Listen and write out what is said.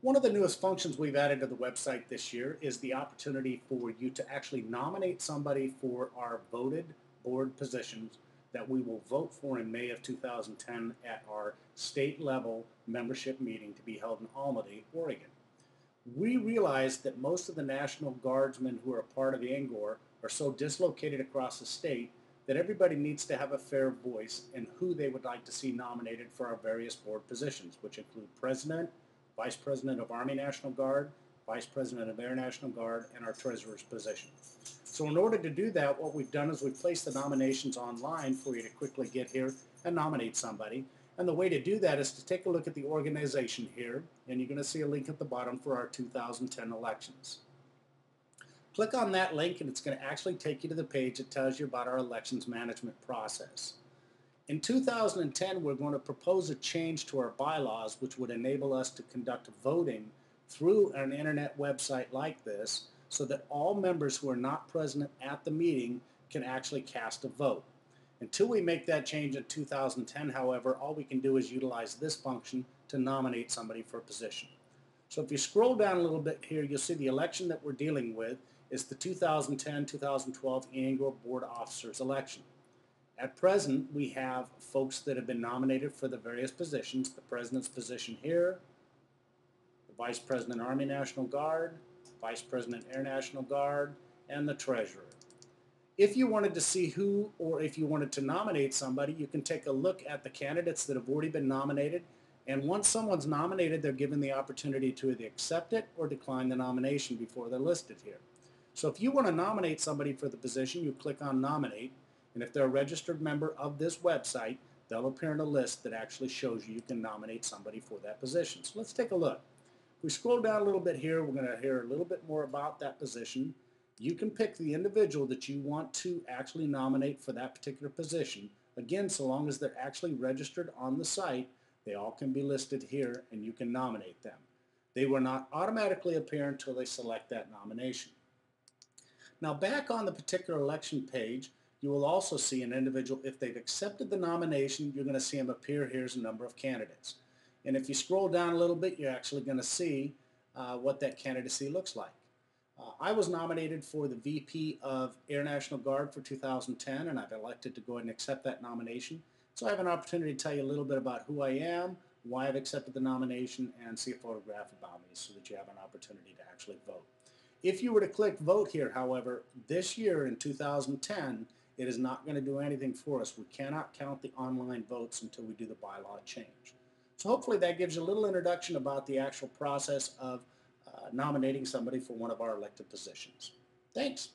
One of the newest functions we've added to the website this year is the opportunity for you to actually nominate somebody for our voted board positions that we will vote for in May of 2010 at our state level membership meeting to be held in Almaty, Oregon. We realize that most of the National Guardsmen who are part of EANGOR are so dislocated across the state that everybody needs to have a fair voice in who they would like to see nominated for our various board positions, which include President, Vice President of Army National Guard, Vice President of Air National Guard, and our Treasurer's position. So in order to do that, what we've done is we've placed the nominations online for you to quickly get here and nominate somebody. And the way to do that is to take a look at the organization here, and you're going to see a link at the bottom for our 2010 elections. Click on that link and it's going to actually take you to the page that tells you about our elections management process. In 2010, we're going to propose a change to our bylaws which would enable us to conduct voting through an internet website like this so that all members who are not present at the meeting can actually cast a vote. Until we make that change in 2010, however, all we can do is utilize this function to nominate somebody for a position. So if you scroll down a little bit here, you'll see the election that we're dealing with is the 2010-2012 EANGOR Board Officers election. At present, we have folks that have been nominated for the various positions, the President's position here, the Vice President Army National Guard, Vice President Air National Guard, and the Treasurer. If you wanted to see who, or if you wanted to nominate somebody, you can take a look at the candidates that have already been nominated, and once someone's nominated, they're given the opportunity to either accept it or decline the nomination before they're listed here. So if you want to nominate somebody for the position, you click on Nominate, and if they're a registered member of this website, they'll appear in a list that actually shows you can nominate somebody for that position. So let's take a look. If we scroll down a little bit here, we're going to hear a little bit more about that position. You can pick the individual that you want to actually nominate for that particular position. Again, so long as they're actually registered on the site, they all can be listed here and you can nominate them. They will not automatically appear until they select that nomination. Now back on the particular election page, you will also see an individual, if they've accepted the nomination, you're going to see them appear. Here's a number of candidates. And if you scroll down a little bit, you're actually going to see what that candidacy looks like. I was nominated for the VP of Air National Guard for 2010, and I've elected to go ahead and accept that nomination. So I have an opportunity to tell you a little bit about who I am, why I've accepted the nomination, and see a photograph about me so that you have an opportunity to actually vote. If you were to click vote here, however, this year in 2010, it is not going to do anything for us. We cannot count the online votes until we do the bylaw change. So hopefully that gives you a little introduction about the actual process of nominating somebody for one of our elected positions. Thanks.